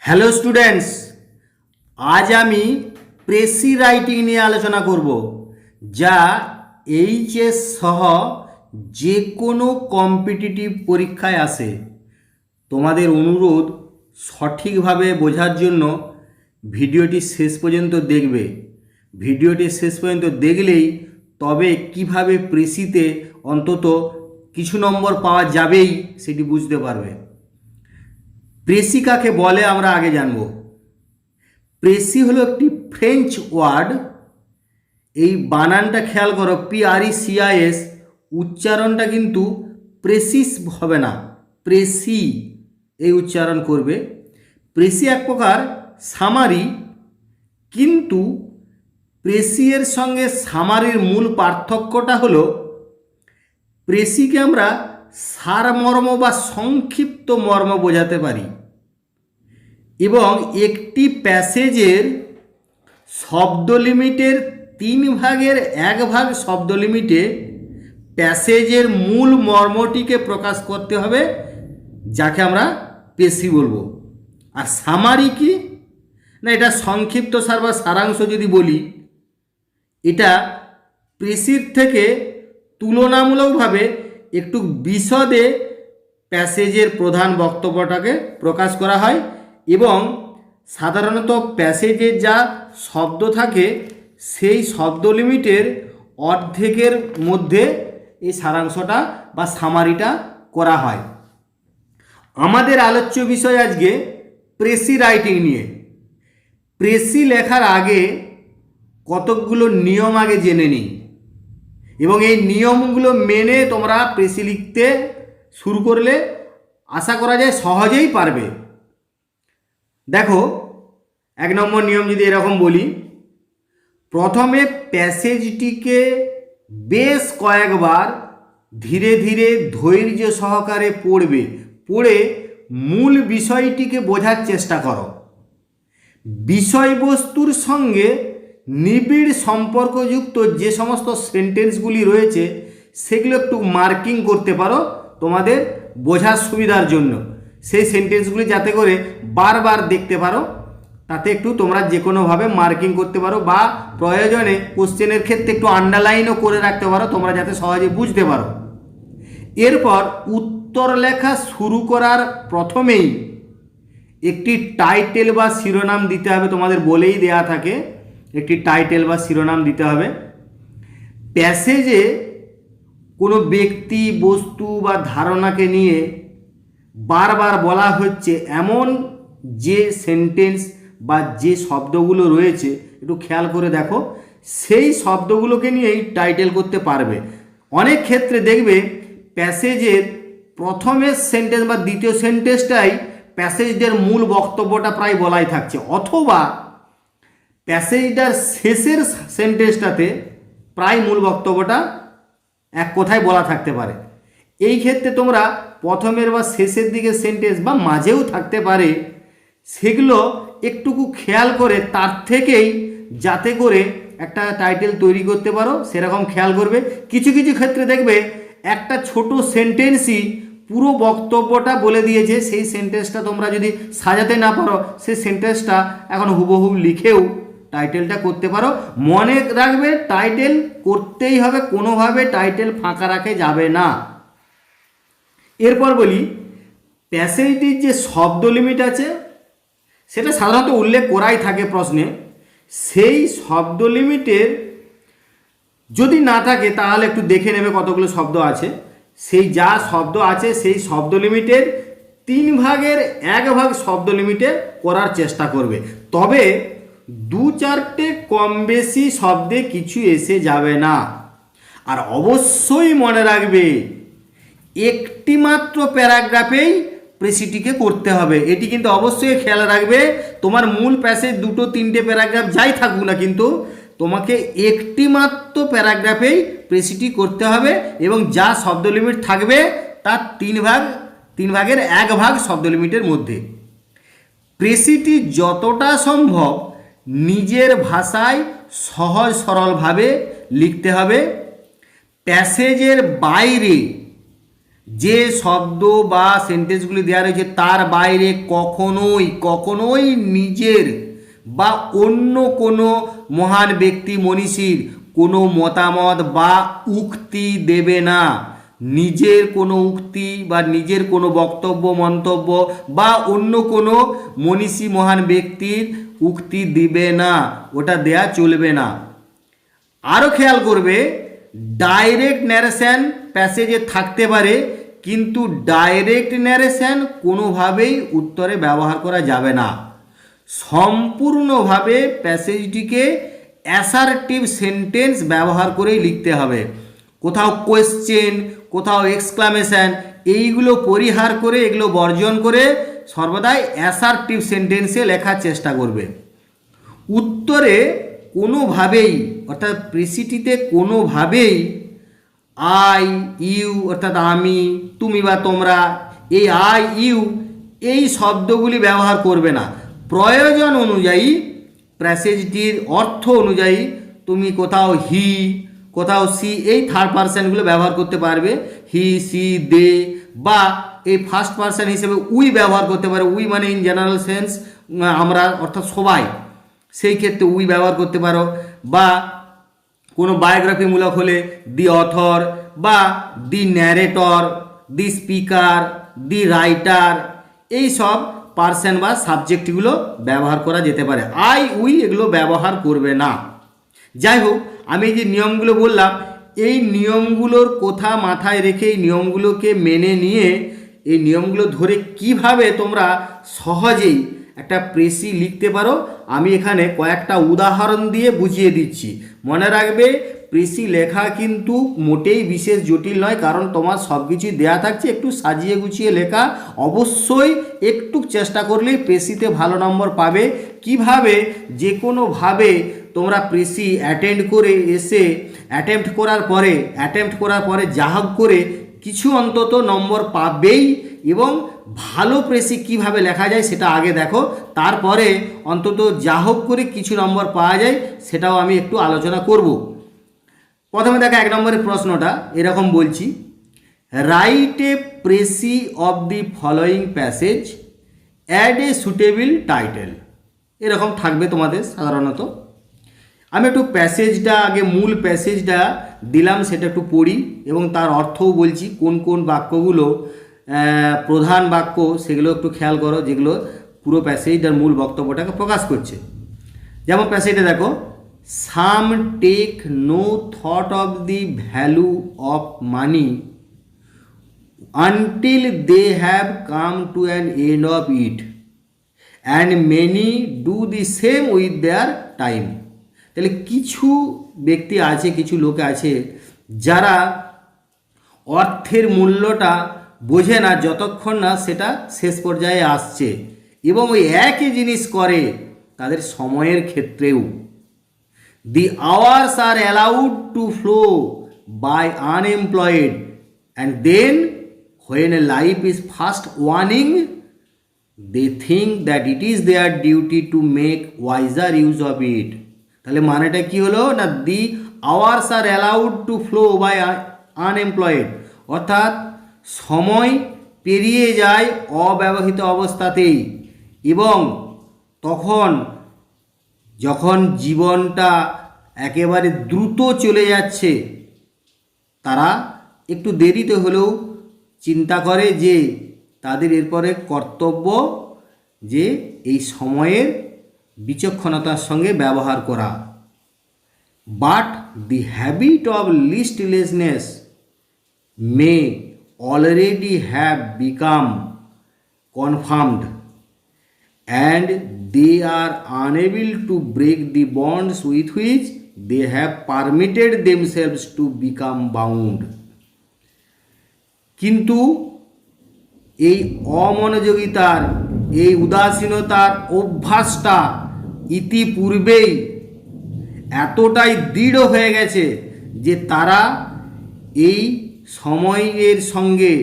Hello students, আজ আমি precis writing নিয়ে আলোচনা করব, যা এইচএস সহ যে কোনো কম্পিটিটিভ পরীক্ষায় আসে। তোমাদের অনুরোধ সঠিকভাবে বোঝার জন্য ভিডিওটি শেষ পর্যন্ত দেখবে। ভিডিওটি শেষ পর্যন্ত দেখলেই তবে কিভাবে প্রেসিতে অন্তত কিছু নম্বর পাওয়া যাবেই সেটি বুঝতে পারবে। প্রেসি কাকে বলে আমরা আগে জানব। প্রেসি হলো একটি ফ্রেঞ্চ ওয়ার্ড। এই বানানটা খেয়াল করো, PRECIS, উচ্চারণটা কিন্তু প্রেসিস হবে না, প্রেসি এই উচ্চারণ করবে। প্রেসি এক প্রকার সামারি, কিন্তু প্রেসিয়ের সঙ্গে সামারির মূল পার্থক্যটা হলো প্রেসিকে আমরা সারমর্ম বা সংক্ষিপ্ত মর্ম বোঝাতে পারি, এবং একটি প্যাসেজের শব্দ লিমিটের 3/1 শব্দ লিমিটে প্যাসেজের মূল মর্মটিকে প্রকাশ করতে হবে, যাকে আমরা প্রেসি বলবো। আর সামারি কি না, এটা সংক্ষিপ্ত সার বা সারাংশ যদি বলি, এটা প্রেসির থেকে তুলনামূলকভাবে একটু বিশদে প্যাসেজের প্রধান বক্তব্যটাকে প্রকাশ করা হয়, এবং সাধারণত প্যাসেজের যা শব্দ থাকে সেই শব্দ লিমিটের অর্ধেকের মধ্যে এই সারাংশটা বা সামারিটা করা হয়। আমাদের আলোচ্য বিষয় আজকে প্রেসি রাইটিং নিয়ে। প্রেসি লেখার আগে কতকগুলো নিয়ম আগে জেনে নিই, এবং এই নিয়মগুলো মেনে তোমরা প্রেসি লিখতে শুরু করলে আশা করা যায় সহজেই পারবে। দেখো, 1 নম্বর নিয়ম যদি এরকম বলি, প্রথমে প্যাসেজটিকে বেশ কয়েকবার ধীরে ধীরে ধৈর্য সহকারে পড়বে, পড়ে মূল বিষয়টিকে বোঝার চেষ্টা করো। বিষয়বস্তুর সঙ্গে নিবিড় সম্পর্কযুক্ত যে সমস্ত সেন্টেন্সগুলি রয়েছে সেগুলো একটু মার্কিং করতে পারো তোমাদের বোঝার সুবিধার জন্য। সেই সেন্টেন্সগুলি যাতে করে বারবার দেখতে পারো, তাতে একটু তোমরা যে কোনোভাবে মার্কিং করতে পারো, বা প্রয়োজনে কোশ্চেনের ক্ষেত্রে একটু আন্ডারলাইনও করে রাখতে পারো, তোমরা যাতে সহজে বুঝতে পারো। এরপর উত্তর লেখা শুরু করার প্রথমেই একটি টাইটেল বা শিরোনাম দিতে হবে, তোমাদের বলেই দেয়া থাকে একটি টাইটেল বা শিরোনাম দিতে হবে। প্যাসেজে কোনো ব্যক্তি, বস্তু বা ধারণাকে নিয়ে বারবার বলা হচ্ছে এমন যে সেন্টেন্স বা যে শব্দগুলো রয়েছে, একটু খেয়াল করে দেখো, সেই শব্দগুলোকে নিয়েই টাইটেল করতে পারবে। অনেক ক্ষেত্রে দেখবে প্যাসেজের প্রথমের সেন্টেন্স বা দ্বিতীয় সেন্টেন্সটাই প্যাসেজটার মূল বক্তব্যটা প্রায় বলাই থাকছে, অথবা প্যাসেজটার শেষের সেন্টেন্সটাতে প্রায় মূল বক্তব্যটা এক কথায় বলা থাকতে পারে। এই ক্ষেত্রে তোমরা প্রথমের বা শেষের দিকে সেন্টেন্স বা মাঝেও থাকতে পারে, সেগুলো একটুকু খেয়াল করে তার থেকেই যাতে করে একটা টাইটেল তৈরি করতে পারো সেরকম খেয়াল করবে। কিছু কিছু ক্ষেত্রে দেখবে একটা ছোট সেন্টেন্সই পুরো বক্তব্যটা বলে দিয়েছে, সেই সেন্টেন্সটা তোমরা যদি সাজাতে না পারো, সেই সেন্টেন্সটা এখন হুবহু লিখেও টাইটেলটা করতে পারো। মনে রাখবে, টাইটেল করতেই হবে, কোনোভাবে টাইটেল ফাঁকা রাখে যাবে না। এরপর বলি, প্যাসেজটির যে শব্দ লিমিট আছে সেটা সাধারণত উল্লেখ করাই থাকে প্রশ্নে। সেই শব্দ লিমিটের যদি না থাকে তাহলে একটু দেখে নেবে কতগুলো শব্দ আছে। সেই যা শব্দ আছে সেই শব্দ লিমিটের 3/1 শব্দ লিমিটে করার চেষ্টা করবে, তবে 2-4টে কম বেশি শব্দে কিছু এসে যাবে না। আর অবশ্যই মনে রাখবে, একটি মাত্র প্যারাগ্রাফেই প্রেসিটিকে করতে হবে। এটি কিন্তু অবশ্যই খেয়াল রাখবে। তোমার মূল প্যাসেজ 2-3টে প্যারাগ্রাফ যাই থাকুক না, কিন্তু তোমাকে একটি মাত্র প্যারাগ্রাফেই প্রেসিটি করতে হবে, এবং যা শব্দ লিমিট থাকবে তার 3/1 শব্দ লিমিটের মধ্যে। প্রেসিটি যতটা সম্ভব নিজের ভাষায় সহজ সরলভাবে লিখতে হবে। প্যাসেজের বাইরে যে শব্দ বা সেন্টেন্সগুলি দেওয়া রয়েছে তার বাইরে কখনোই নিজের বা অন্য কোনো মহান ব্যক্তি মনীষীর কোনো মতামত বা উক্তি দেবে না। নিজের কোনো উক্তি বা নিজের কোনো বক্তব্য মন্তব্য বা অন্য কোনো মনীষী মহান ব্যক্তির উক্তি দিবে না, ওটা দেয়া চলবে না। আরও খেয়াল করবে, ডাইরেক্ট ন্যারেশন প্যাসেজে থাকতে পারে, কিন্তু ডাইরেক্ট ন্যারেশন কোনোভাবেই উত্তরে ব্যবহার করা যাবে না। সম্পূর্ণভাবে প্যাসেজটিকে অ্যাসার্টিভ সেন্টেন্স ব্যবহার করেই লিখতে হবে। কোথাও কোয়েশ্চেন, কোথাও এক্সক্লামেশন, এইগুলো পরিহার করে, এগুলো বর্জন করে সর্বদাই অ্যাসার্টিভ সেন্টেন্সে লেখার চেষ্টা করবে। উত্তরে কোনোভাবেই অর্থাৎ প্রিসিটিতে কোনোভাবেই আই ইউ অর্থাৎ আমি, তুমি বা তোমরা, এই আই ইউ এই শব্দগুলি ব্যবহার করবে না। প্রয়োজন অনুযায়ী প্যাসেজটির অর্থ অনুযায়ী তুমি কোথাও হি, কোথাও সি, এই থার্ড পারসনগুলো ব্যবহার করতে পারবে। হি, সি, দে, বা এই ফার্স্ট পারসন হিসেবে উই ব্যবহার করতে পারে। উই মানে ইন জেনারেল সেন্স আমরা অর্থাৎ সবাই, সেই ক্ষেত্রে উই ব্যবহার করতে পারো। বা কোনো বায়োগ্রাফিমূলক হলে দি অথর বা the narrator, the speaker, the writer, এই সব পার্সন বা সাবজেক্টগুলো ব্যবহার করা যেতে পারে। আই উই এগুলো ব্যবহার করবে না। যাই হোক, আমি যে নিয়মগুলো বললাম, এই নিয়মগুলোর কথা মাথায় রেখে এই নিয়মগুলোকে মেনে নিয়ে এই নিয়মগুলো ধরে কিভাবে তোমরা সহজেই একটা প্রেসি লিখতে পারো, আমি এখানে কয়েকটা উদাহরণ দিয়ে বুঝিয়ে দিচ্ছি। মনে রাখবে, প্রেসি লেখা কিন্তু মোটেই বিশেষ জটিল নয়, কারণ তোমার সব কিছুই দেওয়া থাকছে। একটু সাজিয়ে গুছিয়ে লেখা, অবশ্যই একটু চেষ্টা করলেই প্রেসিতে ভালো নম্বর পাবে। কিভাবে যে কোনোভাবে তোমরা প্রেসি অ্যাটেম্প্ট করার পরে যা হোক করে কিছু অন্তত নম্বর পাবেই। এবং ভালো প্রেসি কিভাবে লেখা যায় সেটা আগে দেখো, তারপরে অন্তত যা হোক করে কিছু নম্বর পাওয়া যায় সেটাও আমি একটু আলোচনা করব। প্রথমে দেখো 1 নম্বরের প্রশ্নটা এরকম বলছি, write a precis of the following passage, add a suitable title. এরকম থাকবে তোমাদের সাধারণত। আমি একটু প্যাসেজটা আগে, মূল প্যাসেজটা দিলাম সেটা একটু পড়ি এবং তার অর্থও বলছি, কোন কোন বাক্যগুলো প্রধান বাক্য সেগুলো একটু খেয়াল করো, যেগুলো পুরো প্যাসেজটার মূল বক্তব্যটাকে প্রকাশ করছে। যেমন প্যাসেজটা দেখো, some take no thought of the value of money until they have come to an end of it, and many do the same with their time. তাহলে কিছু ব্যক্তি আছে, কিছু লোক আছে যারা অর্থের মূল্যটা বোঝে না যতক্ষণ না সেটা শেষ পর্যায়ে আসছে, এবং ওই একই জিনিস করে তাদের সময়ের ক্ষেত্রেও। The hours are allowed to flow by unemployed, and then when a life is fast warning they think that it is their duty to make wiser use of it. তাহলে মানেটা কি হলো না, the hours are allowed to flow by unemployed, অর্থাৎ সময় পেরিয়ে যায় অব্যবহৃত অবস্থাতেই, এবং যখন জীবনটা একেবারে দ্রুত চলে যাচ্ছে, তারা একটু দেরিতে হলেও চিন্তা করে যে তাদের এরপরে কর্তব্য যে এই সময়ের বিচক্ষণতার সঙ্গে ব্যবহার করা। But the habit of listlessness may already have become confirmed, and they are unable to break the bonds with which they have permitted themselves to become bound. কিন্তু এই অমনোযোগিতার, এই উদাসীনতার অভ্যাসটা ইতিপূর্বেই এতটাই দৃঢ় হয়ে গেছে যে তারা এই সময়ের সঙ্গে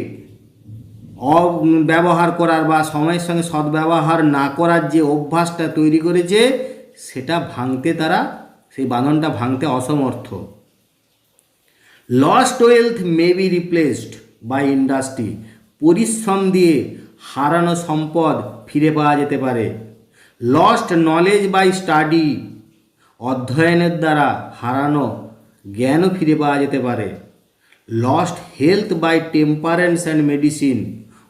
ব্যবহার করার বা সময়ের সঙ্গে সদ্ব্যবহার না করার যে অভ্যাসটা তৈরি করেছে সেটা ভাঙতে, তারা সেই বাঁধনটা ভাঙতে অসমর্থ। Lost wealth may be replaced by industry, পরিশ্রম দিয়ে হারানো সম্পদ ফিরে পাওয়া যেতে পারে। লস্ট নলেজ বাই স্টাডি, অধ্যয়নের দ্বারা হারানো জ্ঞানও ফিরে পাওয়া যেতে পারে। Lost health by temperance and medicine,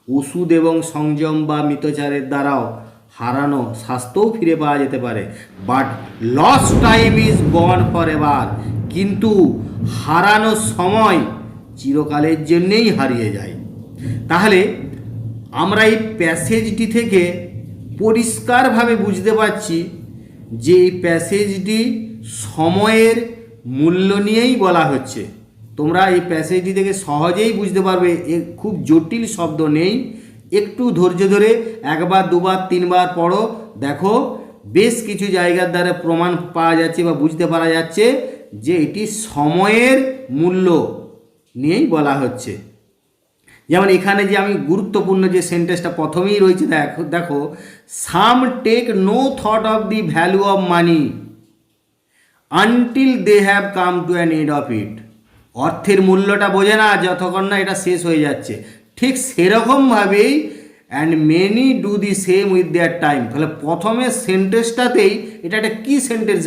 ওষুধ এবং সংযম বা মিতচারের দ্বারাও হারানো স্বাস্থ্যও ফিরে পাওয়া যেতে পারে। But lost time is gone for ever, কিন্তু হারানো সময় চিরকালের জন্যেই হারিয়ে যায়। তাহলে আমরা এই প্যাসেজটি থেকে পরিষ্কারভাবে বুঝতে পারছি যে এই প্যাসেজটি সময়ের মূল্য নিয়েই বলা হচ্ছে। তোমরা এই প্যাসেজটি থেকে সহজেই বুঝতে পারবে, খুব জটিল শব্দ নেই। একটু ধৈর্য ধরে একবার দুবার তিনবার পড়ো, দেখো বেশ কিছু জায়গার দ্বারা প্রমাণ পাওয়া যাচ্ছে বা বুঝতে পারা যাচ্ছে যে এটি সময়ের মূল্য নিয়েই বলা হচ্ছে। যেমন এখানে যে আমি গুরুত্বপূর্ণ যে সেন্টেন্সটা প্রথমেই রয়েছে, দেখো some take no thought of the value of money until they have come to an end of it. অর্থের মূল্যটা বোঝে না যতক্ষণ না এটা শেষ হয়ে যাচ্ছে। ঠিক সেরকমভাবেই and many do the same with their time. তাহলে প্রথমে সেন্টেন্সটাতেই এটা একটা কী সেন্টেন্স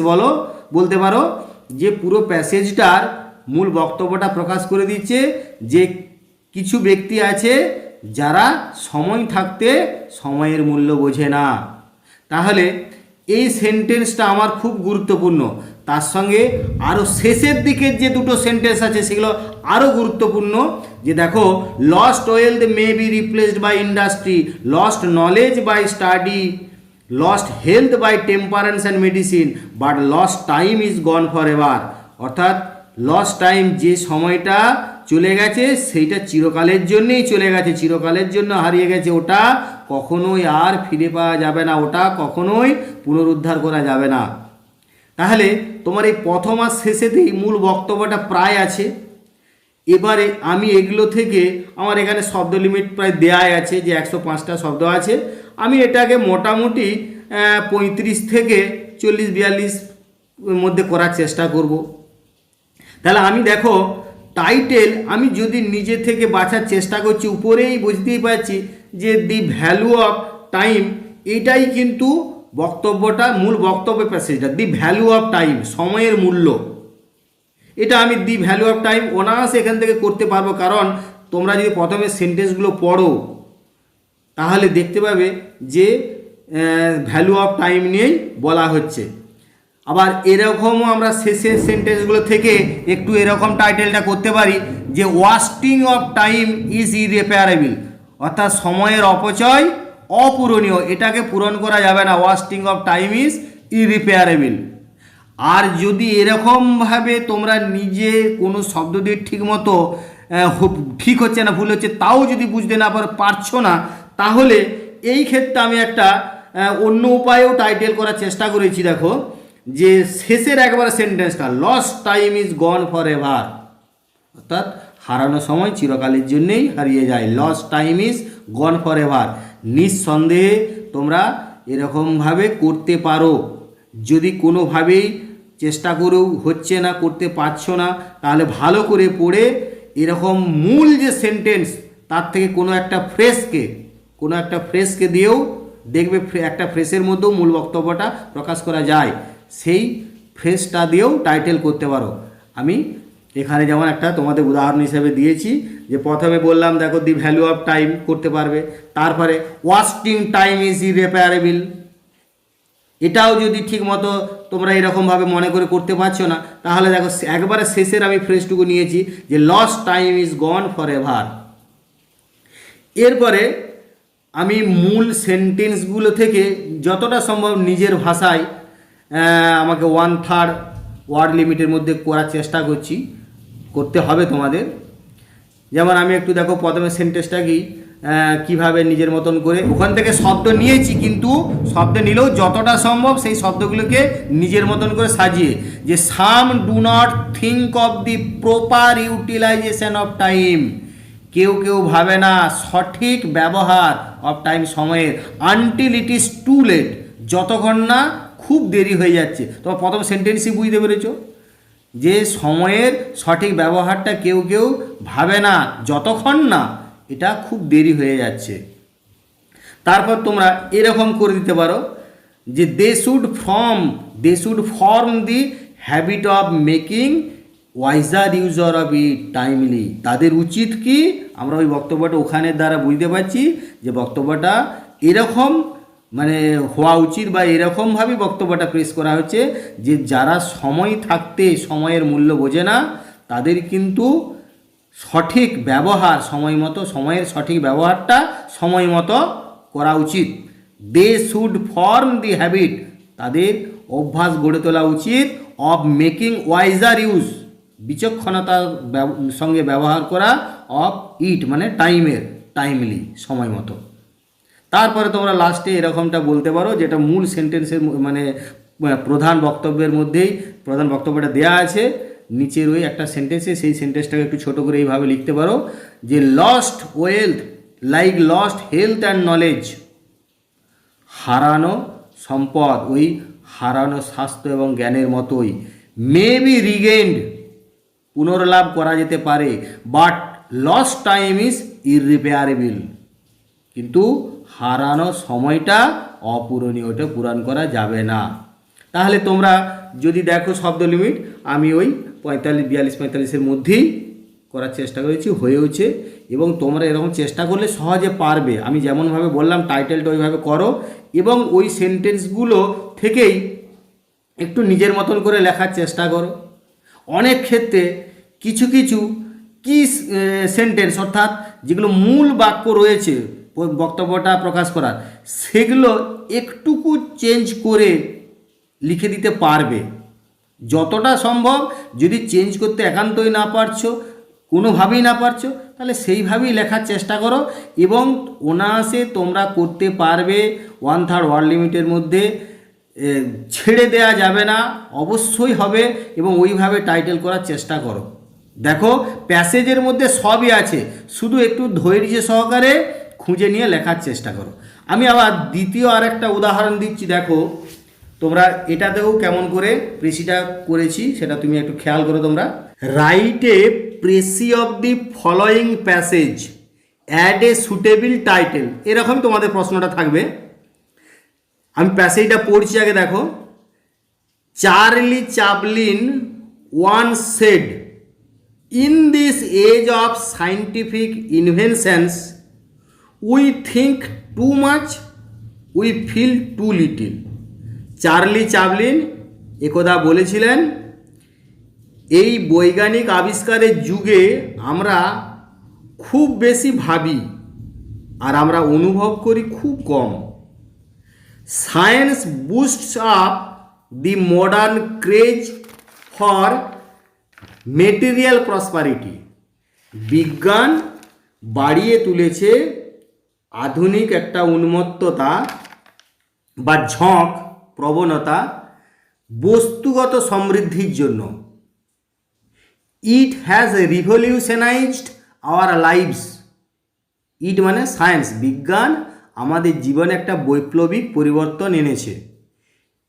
বলতে পারো যে পুরো প্যাসেজটার মূল বক্তব্যটা প্রকাশ করে দিচ্ছে যে কিছু ব্যক্তি আছে যারা সময় থাকতে সময়ের মূল্য বোঝে না। তাহলে এই সেন্টেন্সটা আমার খুব গুরুত্বপূর্ণ। তার সঙ্গে আরও শেষের দিকের যে দুটো সেন্টেন্স আছে সেগুলো আরও গুরুত্বপূর্ণ। যে দেখো lost wealth may be replaced by industry, lost knowledge by study, lost health by temperance and medicine, but lost time is gone for ever. অর্থাৎ লস্ট টাইম, যে সময়টা চলে গেছে সেইটা চিরকালের জন্যেই চলে গেছে, চিরকালের জন্য হারিয়ে গেছে, ওটা কখনোই আর ফিরে পাওয়া যাবে না, ওটা কখনোই পুনরুদ্ধার করা যাবে না। তাহলে তোমার এই প্রথম আর শেষেতেই মূল বক্তব্যটা প্রায় আছে। এবারে আমি এগুলো থেকে, আমার এখানে শব্দ লিমিট প্রায় দেয়াই আছে যে 105টা শব্দ আছে। আমি এটাকে মোটামুটি 35 থেকে 40-42 মধ্যে করার চেষ্টা করব। তাহলে আমি দেখো টাইটেল আমি যদি নিজে থেকে বাছার চেষ্টা করছি, উপরেই বুঝতেই পারছি যে দি ভ্যালু অফ টাইম, এটাই কিন্তু বক্তব্যটা, মূল বক্তব্য প্যাসেজটা দি ভ্যালু অফ টাইম, সময়ের মূল্য। এটা আমি দি ভ্যালু অফ টাইম অনায়াসে এখান থেকে করতে পারবো, কারণ তোমরা যদি প্রথমে সেন্টেন্সগুলো পড়ো তাহলে দেখতে পাবে যে ভ্যালু অফ টাইম নিয়েই বলা হচ্ছে। আবার এরকমও আমরা শেষের সেন্টেন্সগুলো থেকে একটু এরকম টাইটেলটা করতে পারি যে ওয়াস্টিং অফ টাইম ইজ ইররিপেয়ারেবল, অর্থাৎ সময়ের অপচয় অপূরণীয়, এটাকে পূরণ করা যাবে না, ওয়াস্টিং অফ টাইম ইজ ইররিপেয়ারেবল। আর যদি এরকমভাবে তোমরা নিজে কোনো শব্দ দিয়ে ঠিকমতো ঠিক হচ্ছে না ভুল হচ্ছে তাও যদি বুঝতে না পারছো না, তাহলে এই ক্ষেত্রে আমি একটা অন্য উপায়েও টাইটেল করার চেষ্টা করেছি। দেখো যে শেষের একবারে সেন্টেন্সটা lost time is gone for ever, অর্থাৎ হারানো সময় চিরকালের জন্যেই হারিয়ে যায়। Lost time is gone for ever. নিঃসন্দেহে তোমরা এরকমভাবে করতে পারো। যদি কোনোভাবেই চেষ্টা করেও হচ্ছে না, করতে পারছো না, তাহলে ভালো করে পড়ে এরকম মূল যে সেন্টেন্স তার থেকে কোনো একটা ফ্রেশকে দিয়েও দেখবে একটা ফ্রেশের মধ্যেও মূল বক্তব্যটা প্রকাশ করা যায়, সেই ফ্রেশটা দিয়েও টাইটেল করতে পারো। আমি এখানে যেমন একটা তোমাদের উদাহরণ হিসেবে দিয়েছি যে প্রথমে বললাম দেখো দি ভ্যালু অফ টাইম করতে পারবে, তারপরে ওয়াস্টিং টাইম ইজ ইররিপেয়ারেবল, এটাও যদি ঠিক মতো তোমরা এরকমভাবে মনে করে করতে পারছো না, তাহলে দেখো একবারে শেষের আমি ফ্রেশটুকু নিয়েছি যে lost time is gone for ever. এরপরে আমি মূল সেন্টেন্সগুলো থেকে যতটা সম্ভব নিজের ভাষায় আমাকে 1/3 ওয়ার্ড লিমিটের মধ্যে করার চেষ্টা করতে হবে তোমাদের। যেমন আমি একটু দেখো প্রথমে সেন্টেন্সটাকেই কিভাবে নিজের মতন করে ওখান থেকে শব্দ নিয়েছি, কিন্তু শব্দ নিলেও যতটা সম্ভব সেই শব্দগুলোকে নিজের মতন করে সাজিয়ে, যে some do not think of the proper utilisation of time, কেউ ভাবে না সঠিক ব্যবহার অফ টাইম সময়ের, until it is too late, যতক্ষণ না খুব দেরি হয়ে যাচ্ছে। তোমার প্রথম সেন্টেন্সই বুঝতে পেরেছ যে সময়ের সঠিক ব্যবহারটা কেউ কেউ ভাবে না, যতক্ষণ না এটা খুব দেরি হয়ে যাচ্ছে। তারপর তোমরা এরকম করে দিতে পারো যে they should form the habit of making wiser user of it timely. তাদের উচিত কি, আমরা ওই বক্তব্যটা ওখানের দ্বারা বুঝতে পারছি যে বক্তব্যটা এরকম মানে হওয়া উচিত বা এরকমভাবেই বক্তব্যটা পেশ করা হচ্ছে যে যারা সময় থাকতে সময়ের মূল্য বোঝে না তাদের কিন্তু সঠিক ব্যবহার সময় মতো, সময়ের সঠিক ব্যবহারটা সময় মতো করা উচিত। They should form the habit, তাদের অভ্যাস গড়ে তোলা উচিত অফ মেকিং ওয়াইজার ইউজ, বিচক্ষণতার সঙ্গে ব্যবহার করা, অফ ইট মানে টাইমলি সময় মতো। তারপরে তোমরা লাস্টে এরকমটা বলতে পারো, যেটা মূল সেন্টেন্সের মানে প্রধান বক্তব্যের মধ্যেই প্রধান বক্তব্যটা দেয়া আছে নিচের ওই একটা সেন্টেন্সে, সেই সেন্টেন্সটাকে একটু ছোট করে এইভাবে লিখতে পারো যে lost wealth like lost health and knowledge, হারানো সম্পদ ওই হারানো স্বাস্থ্য এবং জ্ঞানের মতোই, মে বি রিগেইনড পুনর্লাভ করা যেতে পারে, বাট লস্ট টাইম ইজ ইররিপেয়ারেবল, কিন্তু হারানো সময়টা অপূরণীয়, ওটা পূরণ করা যাবে না। তাহলে তোমরা যদি দেখো শব্দ লিমিট আমি ওই 42-45 মধ্যেই করার চেষ্টা করেছি, হয়েওছে। এবং তোমরা এরকম চেষ্টা করলে সহজে পারবে। আমি যেমনভাবে বললাম টাইটেলটা ওইভাবে করো এবং ওই সেন্টেন্সগুলো থেকেই একটু নিজের মতন করে লেখার চেষ্টা করো। অনেক ক্ষেত্রে কিছু কি সেন্টেন্স অর্থাৎ যেগুলো মূল বাক্য রয়েছে বক্তব্যটা প্রকাশ করার, সেগুলো একটুকু চেঞ্জ করে লিখে দিতে পারবে যতটা সম্ভব। যদি চেঞ্জ করতে একান্তই না পারছো, কোনোভাবেই না পারছো, তাহলে সেইভাবেই লেখার চেষ্টা করো এবং অনায়াসে তোমরা করতে পারবে। 1/3 ওয়ার্ড লিমিটের মধ্যে ছেড়ে দেয়া যাবে না, অবশ্যই হবে এবং ওইভাবে টাইটেল করার চেষ্টা করো। দেখো প্যাসেজের মধ্যে সবই আছে, শুধু একটু ধৈর্য সহকারে খুঁজে নিয়ে লেখার চেষ্টা করো। আমি আবার দ্বিতীয় আরেকটা উদাহরণ দিচ্ছি, দেখো তোমরা এটাতেও কেমন করে প্রেসিটা করেছি সেটা তুমি একটু খেয়াল করো। তোমরা write a precis of the following passage, add a suitable title, এরকম তোমাদের প্রশ্নটা থাকবে। আমি প্যাসেজটা পড়ছি আগে দেখো। Charlie Chaplin once said, in this age of scientific inventions we think too much, we feel too little. Charlie Chaplin একদা বলেছিলেন, এই বৈজ্ঞানিক আবিষ্কারের যুগে আমরা খুব বেশি ভাবি আর আমরা অনুভব করি খুব কম। Science boosts up the modern craze for material prosperity, বিজ্ঞান বাড়িয়ে তুলেছে আধুনিক একটা উন্মত্ততা বা ঝোঁক প্রবণতা বস্তুগত সমৃদ্ধির জন্য। ইট হ্যাজ রিভলিউশনাইজড আওয়ার লাইভস, ইট মানে সায়েন্স, বিজ্ঞান আমাদের জীবনে একটা বৈপ্লবিক পরিবর্তন এনেছে।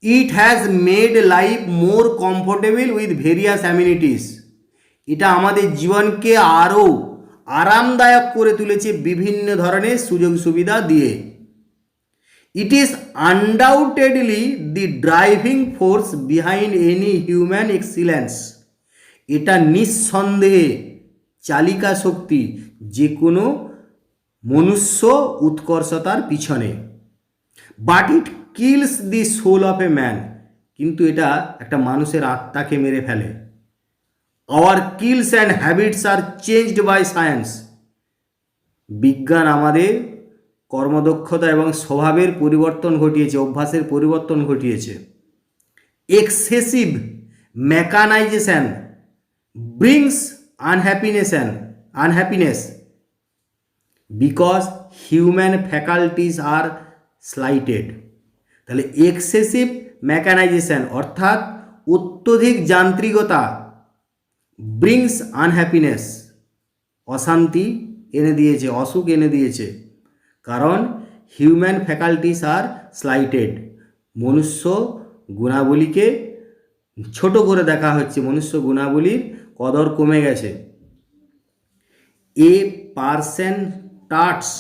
It has made life more comfortable with various amenities, এটা আমাদের জীবনকে আরও আরামদায়ক করে তুলেছে বিভিন্ন ধরনের সুযোগ সুবিধা দিয়ে। It is undoubtedly the driving force behind any human excellence, এটা নিঃসন্দেহে চালিকা শক্তি যে কোনো মনুষ্য উৎকর্ষতার পিছনে। But it kills the soul of a man, কিন্তু এটা একটা মানুষের আত্মাকে মেরে ফেলে। Our kills and habits are changed by science, বিজ্ঞান আমাদের কর্মদক্ষতা এবং স্বভাবের পরিবর্তন ঘটিয়েছে, অভ্যাসের পরিবর্তন ঘটিয়েছে। Excessive mechanisation brings unhappiness because human faculties are slighted. তাহলে এক্সেসিভ মেকানাইজেশন অর্থাৎ অত্যধিক যান্ত্রিকতা, ব্রিংস আনহ্যাপিনেস অশান্তি এনে দিয়েছে, অসুখ এনে দিয়েছে। কারণ হিউম্যান ফ্যাকাল্টিস আর স্লাইটেড, মনুষ্য গুণাবলীকে ছোট করে দেখা হচ্ছে, মনুষ্য গুণাবলীর কদর কমে গেছে। A person starts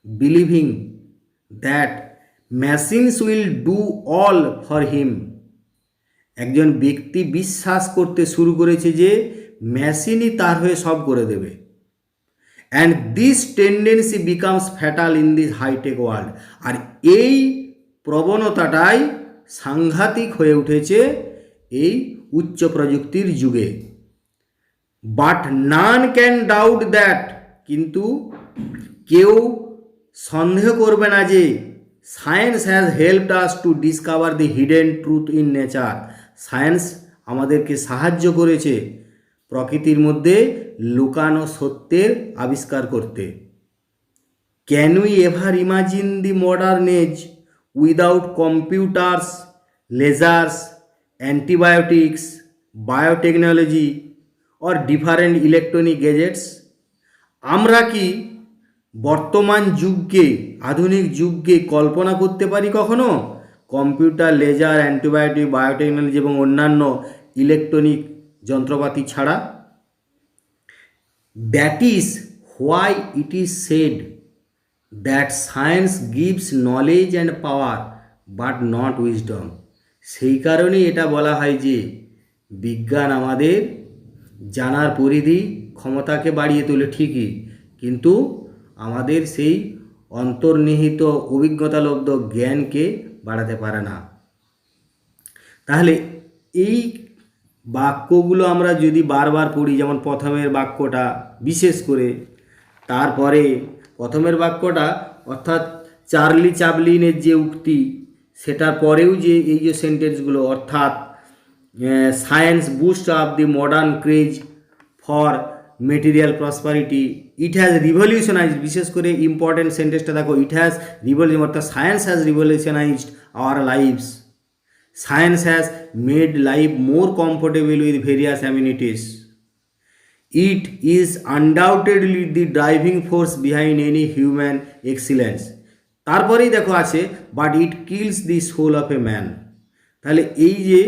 believing that machines will do all for him. একজন ব্যক্তি বিশ্বাস করতে শুরু করেছে যে মেশিনই তার হয়ে সব করে দেবে। And this tendency becomes fatal in this high tech world. আর এই প্রবণতাটাই সাংঘাতিক হয়ে উঠেছে এই উচ্চ প্রযুক্তির যুগে। But none can doubt that, কিন্তু কেউ সন্দেহ করবে না যে science has helped us to discover the hidden truth in nature. Science আমাদেরকে সাহায্য করেছে প্রকৃতির মধ্যে লুকানো সত্যের আবিষ্কার করতে। Can we ever imagine the modern age without computers, lasers, antibiotics, biotechnology or different electronic gadgets? আমরা কি বর্তমান যুগকে, আধুনিক যুগকে কল্পনা করতে পারি কখনো কম্পিউটার, লেজার, অ্যান্টিবায়োটিক, বায়োটেকনোলজি এবং অন্যান্য ইলেকট্রনিক যন্ত্রপাতি ছাড়া? That is why it is said that science gives knowledge and power but not wisdom. সেই কারণেই এটা বলা হয় যে বিজ্ঞান আমাদের জানার পরিধি, ক্ষমতাকে বাড়িয়ে তোলে ঠিকই, কিন্তু আমাদের সেই অন্তর্নিহিত অভিজ্ঞতালব্ধ জ্ঞানকে বাড়াতে পারে না। তাহলে এই বাক্যগুলো আমরা যদি বারবার পড়ি, যেমন প্রথমের বাক্যটা বিশেষ করে, তারপরে প্রথমের বাক্যটা অর্থাৎ চার্লি চ্যাপলিনের যে উক্তি, সেটার পরেও যে এই যে সেন্টেন্সগুলো, অর্থাৎ science boost up the modern craze for material prosperity, it has revolutionised, বিশেষ করে ইম্পর্টেন্ট সেন্টেন্সটা দেখো, ইট হ্যাজ রিভলিউশন, অর্থাৎ science has revolutionised our lives. Science has made life more comfortable with various amenities. It is undoubtedly the driving force behind any human excellence. তারপরেই দেখো আছে but it kills the soul of a man. তাহলে এই যে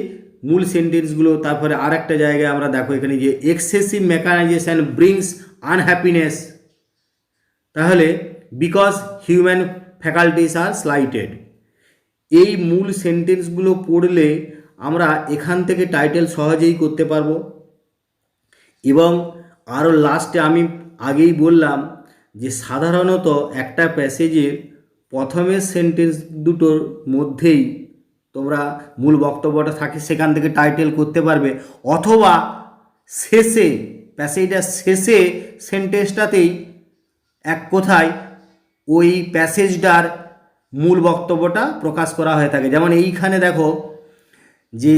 মূল সেন্টেন্সগুলো, তারপরে আর একটা জায়গায় আমরা দেখো এখানে যে এক্সেসিভ মেকানাইজেশন ব্রিংস আনহ্যাপিনেস। তাহলে because human faculties are slighted. এই মূল সেন্টেন্সগুলো পড়লে আমরা এখান থেকে টাইটেল সহজেই করতে পারবো। এবং আরও লাস্টে আমি আগেই বললাম যে সাধারণত একটা প্যাসেজের প্রথমের সেন্টেন্স দুটোর মধ্যেই তোমরা মূল বক্তব্যটা থাকে, সেখান থেকে টাইটেল করতে পারবে, অথবা শেষে, প্যাসেজটার শেষে সেন্টেন্সটাতেই এক কথায় ওই প্যাসেজটার মূল বক্তব্যটা প্রকাশ করা হয়ে থাকে। যেমন এইখানে দেখো যে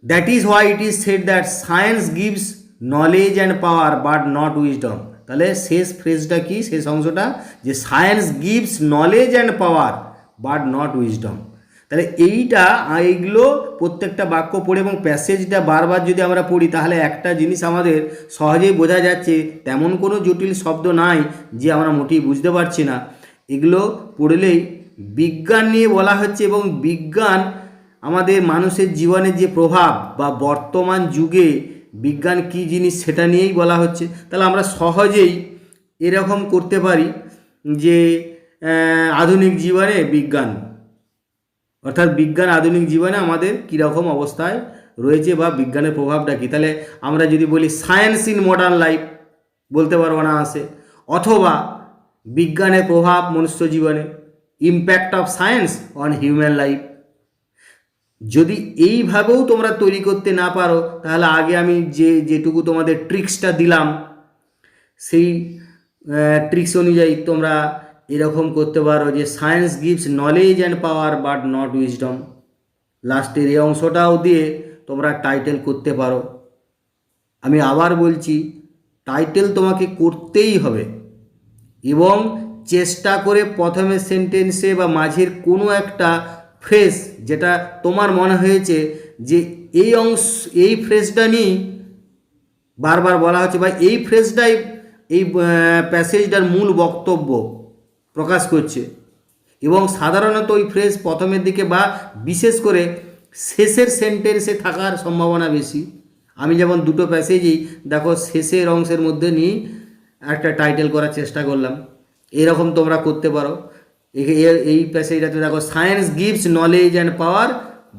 that is why it is said that science gives knowledge and power but not wisdom. তাহলে শেষ ফ্রেজটা কি, শেষ অংশটা, যে science gives knowledge and power but not wisdom. তাহলে এইগুলো প্রত্যেকটা বাক্য পড়ে এবং প্যাসেজটা বারবার যদি আমরা পড়ি, তাহলে একটা জিনিস আমাদের সহজেই বোঝা যাচ্ছে, তেমন কোনো জটিল শব্দ নাই যে আমরা মোটেই বুঝতে পারছি না। এগুলো পড়লেই বিজ্ঞান নিয়ে বলা হচ্ছে এবং বিজ্ঞান আমাদের মানুষের জীবনের যে প্রভাব বা বর্তমান যুগে বিজ্ঞান কী জিনিস সেটা নিয়েই বলা হচ্ছে। তাহলে আমরা সহজেই এরকম করতে পারি যে আধুনিক জীবনে বিজ্ঞান, অর্থাৎ বিজ্ঞান আধুনিক জীবনে আমাদের কীরকম অবস্থায় রয়েছে বা বিজ্ঞানের প্রভাবটা কী। তাহলে আমরা যদি বলি সায়েন্স ইন মডার্ন লাইফ বলতে পারবো না আসে, অথবা বিজ্ঞানের প্রভাব মনুষ্য জীবনে, impact of science on human life. যদি এইভাবেও তোমরা তৈরি করতে না পারো, তাহলে আগে আমি যেটুকু তোমাদের ট্রিক্সটা দিলাম, সেই ট্রিক্স অনুযায়ী তোমরা এরকম করতে পারো যে science gives knowledge and power but not wisdom. লাস্টের এই অংশটাও দিয়ে তোমরা টাইটেল করতে পারো। আমি আবার বলছি, টাইটেল তোমাকে করতেই হবে এবং চেষ্টা করে প্রথমের সেন্টেন্সে বা মাঝের কোনো একটা ফ্রেজ যেটা তোমার মনে হয়েছে যে এই ফ্রেজটা নিয়েই বারবার বলা হচ্ছে বা এই ফ্রেজটাই এই প্যাসেজটার মূল বক্তব্য প্রকাশ করছে, এবং সাধারণত ওই ফ্রেজ প্রথমের দিকে বা বিশেষ করে শেষের সেন্টেন্সে থাকার সম্ভাবনা বেশি। আমি যেমন দুটো প্যাসেজেই দেখো শেষের অংশের মধ্যে নিয়ে একটা টাইটেল করার চেষ্টা করলাম, এরকম তোমরা করতে পারো। এই প্যাসেজটাতে দেখো science gives knowledge and power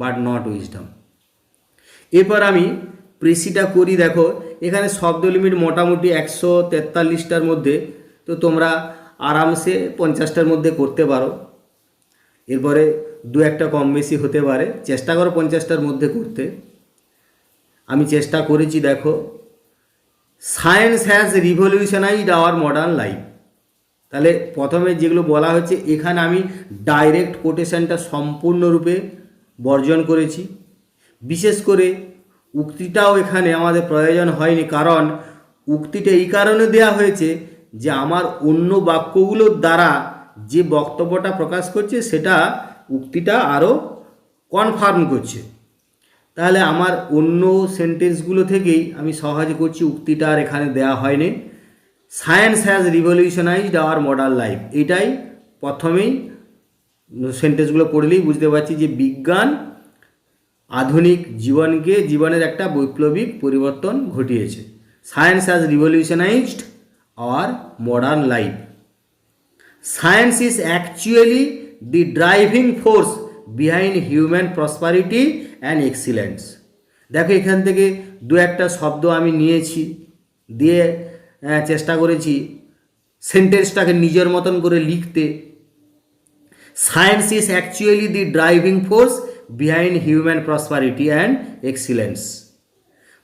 but not wisdom. এরপর আমি প্রেসিটা করি। দেখো এখানে শব্দ লিমিট মোটামুটি 143টার মধ্যে, তো তোমরা আরামসে 50টার মধ্যে করতে পারো। এরপরে দু একটা কম বেশি হতে পারে, চেষ্টা করো 50টার মধ্যে করতে। আমি চেষ্টা করেছি। দেখো science has revolutionised our modern life. তাহলে প্রথমে যেগুলো বলা হচ্ছে এখানে আমি ডাইরেক্ট কোটেশনটা সম্পূর্ণরূপে বর্জন করেছি। বিশেষ করে উক্তিটাও এখানে আমাদের প্রয়োজন হয়নি, কারণ উক্তিটা এই কারণে দেয়া হয়েছে যে আমার অন্য বাক্যগুলোর দ্বারা যে বক্তব্যটা প্রকাশ করছে সেটা উক্তিটা আরও কনফার্ম করছে। তাহলে আমার অন্য সেন্টেন্সগুলো থেকেই আমি সহজে করছি, উক্তিটা আর এখানে দেয়া হয়নি। Science has revolutionised our modern life, এটাই প্রথমেই সেন্টেন্সগুলো পড়লেই বুঝতে পারছি যে বিজ্ঞান আধুনিক জীবনের একটা বৈপ্লবিক পরিবর্তন ঘটিয়েছে। Science has revolutionised our modern life. Science is actually the driving force behind human prosperity and excellence. দেখো এখান থেকে দু একটা শব্দ আমি নিয়েছি, দিয়ে চেষ্টা করেছি সেন্টেন্সটাকে নিজের মতন করে লিখতে। Science is actually the driving force behind human prosperity and excellence.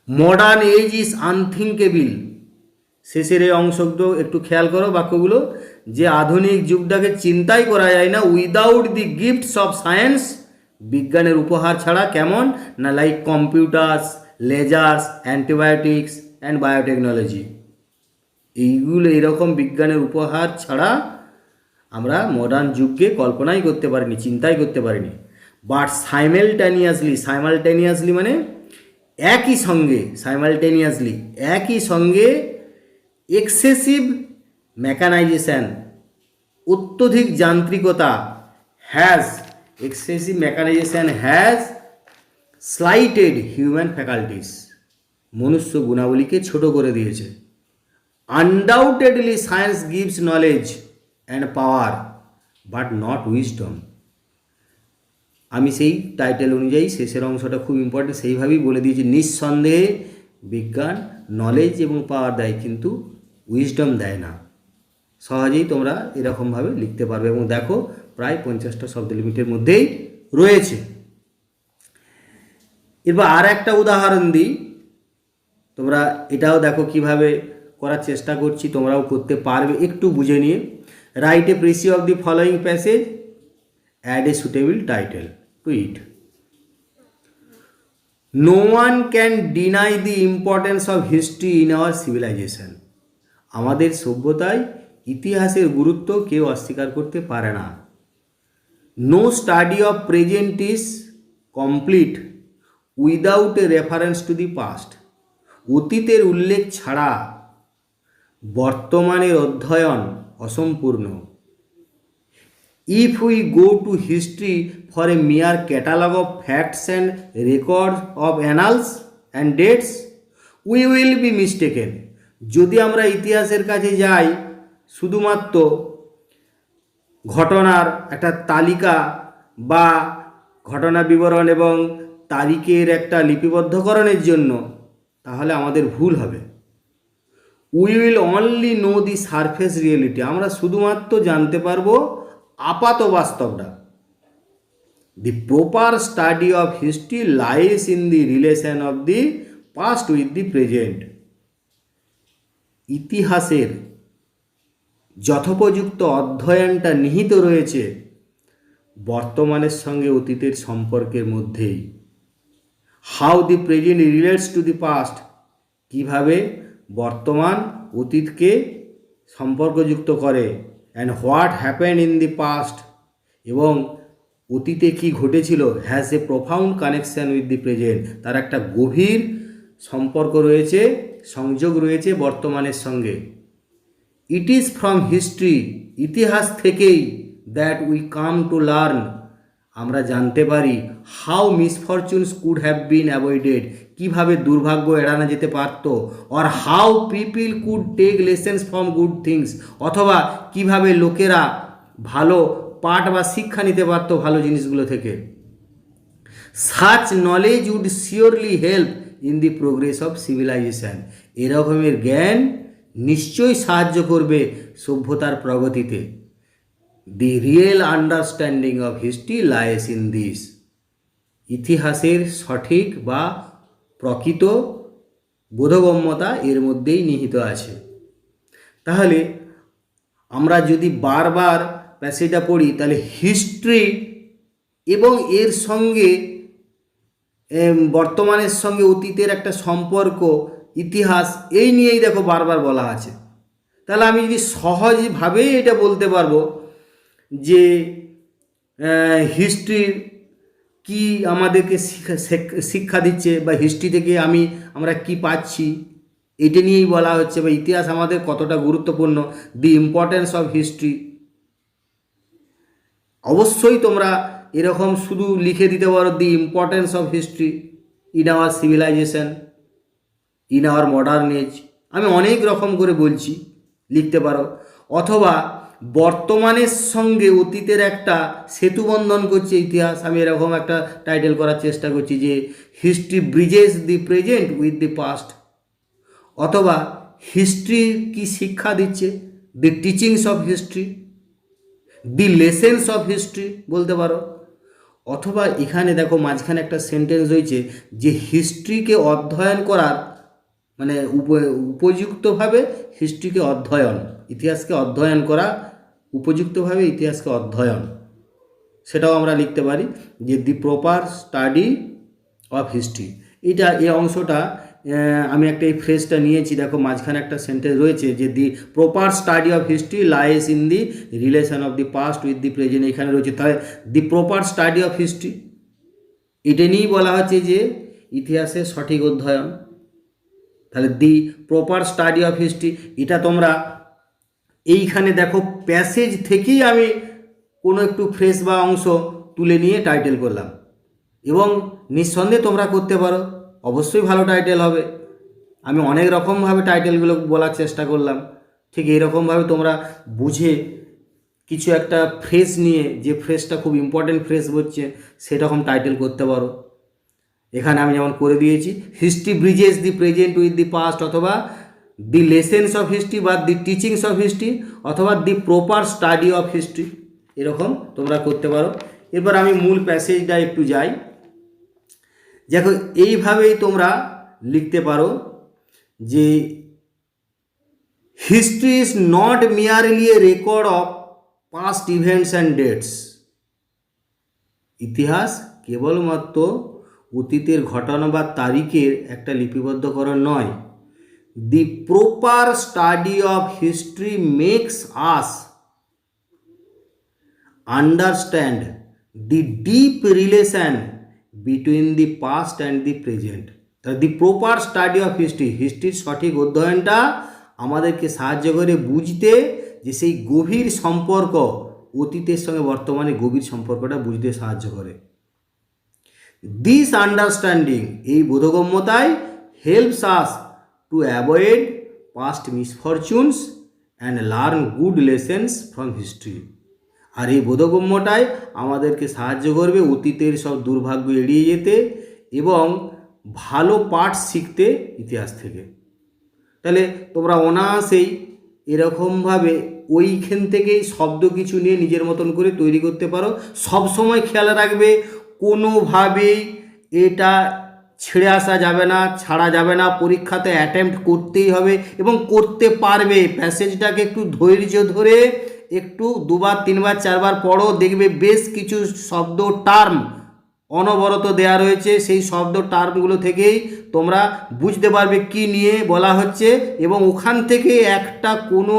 Modern age is unthinkable. শেষের এই অংশগুলো একটু খেয়াল করো বাক্যগুলো, যে আধুনিক যুগটাকে চিন্তাই করা যায় না without the gifts of science, বিজ্ঞানের উপহার ছাড়া। কেমন না, like computers, lasers, antibiotics and biotechnology. এইগুলো এরকম বিজ্ঞানের উপহার ছাড়া আমরা মডার্ন যুগকে কল্পনাই করতে পারিনি, চিন্তাই করতে পারিনি। বাট সাইমালটেনিয়াসলি মানে একই সঙ্গে এক্সেসিভ মেকানাইজেশন, অত্যধিক যান্ত্রিকতা, হ্যাজ স্লাইটেড হিউম্যান ফ্যাকাল্টিস, মনুষ্য গুণাবলীকে ছোট করে দিয়েছে। Undoubtedly science gives knowledge and power but not wisdom. আমি সেই টাইটেল অনুযায়ী শেষের অংশটা খুব ইম্পর্টেন্ট, সেইভাবেই বলে দিয়েছি। নিঃসন্দেহে বিজ্ঞান নলেজ এবং পাওয়ার দেয়, কিন্তু উইজডম দেয় না। সহজেই তোমরা এরকমভাবে লিখতে পারবে এবং দেখো প্রায় 50টা শব্দ লিমিটের মধ্যেই রয়েছে। এবার আর একটা উদাহরণ দিই, তোমরা এটাও দেখো কিভাবে করার চেষ্টা করছি, তোমরাও করতে পারবে একটু বুঝে নিয়ে। Write a precis of the following passage, add a suitable title to it. No one can deny the importance of history in our civilisation. আমাদের সভ্যতায় ইতিহাসের গুরুত্ব কেউ অস্বীকার করতে পারে না। No study of present is complete without a reference to the past. অতীতের উল্লেখ ছাড়া বর্তমানের অধ্যয়ন অসম্পূর্ণ। If we go to history for a mere catalogue of facts and records of annals and dates we will be mistaken. যদি আমরা ইতিহাসের কাছে যাই শুধুমাত্র ঘটনার একটা তালিকা বা ঘটনা বিবরণ এবং তারিখের একটা লিপিবদ্ধকরণের জন্য, তাহলে আমাদের ভুল হবে। We will only know the surface reality. আমরা শুধুমাত্র জানতে পারবো আপাত বাস্তবটা। The proper study of history lies in the relation of the past with the present. ইতিহাসের যথোপযুক্ত অধ্যয়নটা নিহিত রয়েছে বর্তমানের সঙ্গে অতীতের সম্পর্কের মধ্যেই। How the present relates to the past, কীভাবে বর্তমান অতীতকে সম্পর্কযুক্ত করে। And what happened in the past, এবং অতীতে কি ঘটেছিল, has a profound connection with the present. তার একটা গভীর সম্পর্ক রয়েছে, সংযোগ রয়েছে বর্তমানের সঙ্গে। ইট ইজ ফ্রম হিস্ট্রি, ইতিহাস থেকেই that we come to learn, আমরা জানতে পারি how misfortunes could have been avoided, কীভাবে দুর্ভাগ্য এড়ানো যেতে পারত, or how people could take lessons from good things, অথবা কিভাবে লোকেরা ভালো পাঠ বা শিক্ষা নিতে পারতো ভালো জিনিসগুলো থেকে। Such knowledge would surely help in the progress of civilisation, এরকমের জ্ঞান নিশ্চয়ই সাহায্য করবে সভ্যতার প্রগতিতে। The real understanding of history lies in this, ইতিহাসের সঠিক বা প্রকৃত বোধগম্যতা এর মধ্যেই নিহিত আছে। তাহলে আমরা যদি বারবার প্যাসেজটা পড়ি তাহলে হিস্ট্রি এবং এর সঙ্গে বর্তমানের সঙ্গে অতীতের একটা সম্পর্ক, ইতিহাস, এই নিয়েই দেখো বারবার বলা আছে। তাহলে আমি যদি সহজভাবেই এটা বলতে পারবো যে হিস্ট্রির কি আমাদেরকে শিক্ষা দিচ্ছে বা হিস্ট্রি থেকে আমরা কি পাচ্ছি, এটা নিয়েই বলা হচ্ছে, বা ইতিহাস আমাদের কতটা গুরুত্বপূর্ণ, দি ইম্পর্টেন্স অফ হিস্ট্রি। অবশ্যই তোমরা এরকম শুধু লিখে দিতে পারো the importance of history in our civilisation, in our modern age. আমি অনেক রকম করে বলছি, লিখতে পারো। অথবা বর্তমানের সঙ্গে অতীতের একটা সেতু বন্ধন করছে ইতিহাস, আমি এরকম একটা টাইটেল করার চেষ্টা করছি যে history bridges the present with the past. অথবা হিস্ট্রি কি শিক্ষা দিচ্ছে, the teachings of history, the lessons of history বলতে পারো। অথবা এখানে দেখো মাঝখানে একটা সেন্টেন্স রয়েছে যে হিস্ট্রিকে অধ্যয়ন করার মানে উপযুক্তভাবে হিস্ট্রিকে অধ্যয়ন, ইতিহাসকে অধ্যয়ন করা, উপযুক্তভাবে ইতিহাসকে অধ্যয়ন, সেটাও আমরা লিখতে পারি যে the proper study of history. এই অংশটা আমি একটা এই ফ্রেজটা নিয়েছি, দেখো মাঝখানে একটা সেন্টেন্স রয়েছে যে the proper study of history lies in the relation of the past with the present, এখানে রয়েছে। তাহলে the proper study of history, এটা নিয়েই বলা হচ্ছে যে ইতিহাসের সঠিক অধ্যয়ন। তাহলে the proper study of history, এটা তোমরা এইখানে দেখো প্যাসেজ থেকেই আমি কোনো একটু ফ্রেজ বা অংশ তুলে নিয়ে টাইটেল করলাম, এবং নিঃসন্দেহে তোমরা করতে পারো, অবশ্যই ভালো টাইটেল হবে। আমি অনেক রকমভাবে টাইটেলগুলো বলার চেষ্টা করলাম, ঠিক এইরকমভাবে তোমরা বুঝে কিছু একটা ফ্রেজ নিয়ে, যে ফ্রেজটা খুব ইম্পর্টেন্ট ফ্রেজ হচ্ছে, সেরকম টাইটেল করতে পারো। এখানে আমি যেমন করে দিয়েছি history bridges the present with the past, অথবা দি লেসেন্স অফ হিস্ট্রি বা দি টিচিংস অফ হিস্ট্রি, অথবা দি প্রপার স্টাডি অফ হিস্ট্রি, এরকম তোমরা করতে পারো। এরপর আমি মূল প্যাসেজটা একটু যাই। দেখো এইভাবেই তোমরা লিখতে পারো যে history is not merely a record of past events and dates, ইতিহাস কেবলমাত্র অতীতের ঘটনা বা তারিখের একটা লিপিবদ্ধকরণ নয়। The proper study of history makes us understand the deep relation between the past and the present. তাহলে the proper study of history, হিস্ট্রির সঠিক অধ্যয়নটা আমাদেরকে সাহায্য করে বুঝতে যে সেই গভীর সম্পর্ক, অতীতের সঙ্গে বর্তমানে গভীর সম্পর্কটা বুঝতে সাহায্য করে। দিস আন্ডারস্ট্যান্ডিং, এই বোধগম্যতায় helps us to avoid past misfortunes and learn good lessons from history. আর এই বোধগম্যটাই আমাদেরকে সাহায্য করবে অতীতের সব দুর্ভাগ্য এড়িয়ে যেতে এবং ভালো পাঠ শিখতে ইতিহাস থেকে। তাহলে তোমরা অনায়াসেই এরকমভাবে ওইখান থেকেই শব্দ কিছু নিয়ে নিজের মতন করে তৈরি করতে পারো। সব সময় খেয়াল রাখবে কোনোভাবেই এটা ছেড়ে আসা যাবে না, ছাড়া যাবে না, পরীক্ষাতে অ্যাটেম্প্ট করতেই হবে এবং করতে পারবে। প্যাসেজটাকে একটু ধৈর্য ধরে একটু দুবার তিনবার চারবার পড়ো, দেখবে বেশ কিছু শব্দ টার্ম অনবরত দেয়া রয়েছে, সেই শব্দ টার্মগুলো থেকেই তোমরা বুঝতে পারবে কি নিয়ে বলা হচ্ছে, এবং ওখান থেকে একটা কোনো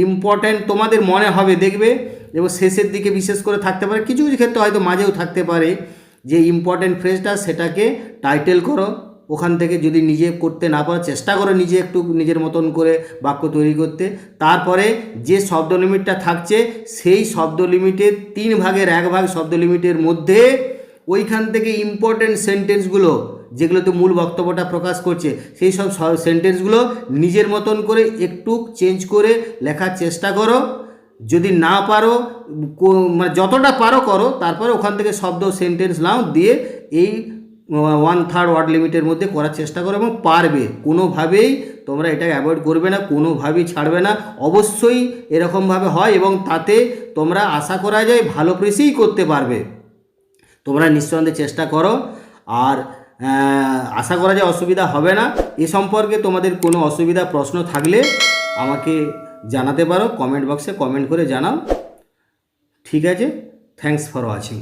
ইম্পর্ট্যান্ট তোমাদের মনে হবে, দেখবে। এবং শেষের দিকে বিশেষ করে থাকতে পারে, কিছু কিছু ক্ষেত্রে হয়তো মাঝেও থাকতে পারে যে ইম্পর্ট্যান্ট ফ্রেজটা, সেটাকে টাইটেল করো ওখান থেকে যদি নিজে করতে না পারো, চেষ্টা করো নিজে একটু নিজের মতন করে বাক্য তৈরি করতে। তারপরে যে শব্দ লিমিটটা থাকছে সেই শব্দ লিমিটের 1/3 শব্দ লিমিটের মধ্যে ওইখান থেকে ইম্পর্টেন্ট সেন্টেন্সগুলো যেগুলোতে মূল বক্তব্যটা প্রকাশ করছে সেই সব সেন্টেন্সগুলো নিজের মতন করে একটু চেঞ্জ করে লেখার চেষ্টা করো। যদি না পারো, মানে যতটা পারো করো, তারপরে ওখান থেকে শব্দ সেন্টেন্স নাও দিয়ে এই 1/3 ওয়ার্ড লিমিটের মধ্যে করার চেষ্টা করো এবং পারবে। কোনোভাবেই তোমরা এটাকে অ্যাভয়েড করবে না, কোনোভাবেই ছাড়বে না। অবশ্যই এরকমভাবে হয় এবং তাতে তোমরা আশা করা যায় ভালো প্রেসেই করতে পারবে। তোমরা নিঃসন্দেহে চেষ্টা করো, আর আশা করা যায় অসুবিধা হবে না। এ সম্পর্কে তোমাদের কোনো অসুবিধা প্রশ্ন থাকলে আমাকে জানাতে পারো, কমেন্ট বক্সে কমেন্ট করে জানাও। ঠিক আছে, থ্যাঙ্কস ফর ওয়াচিং।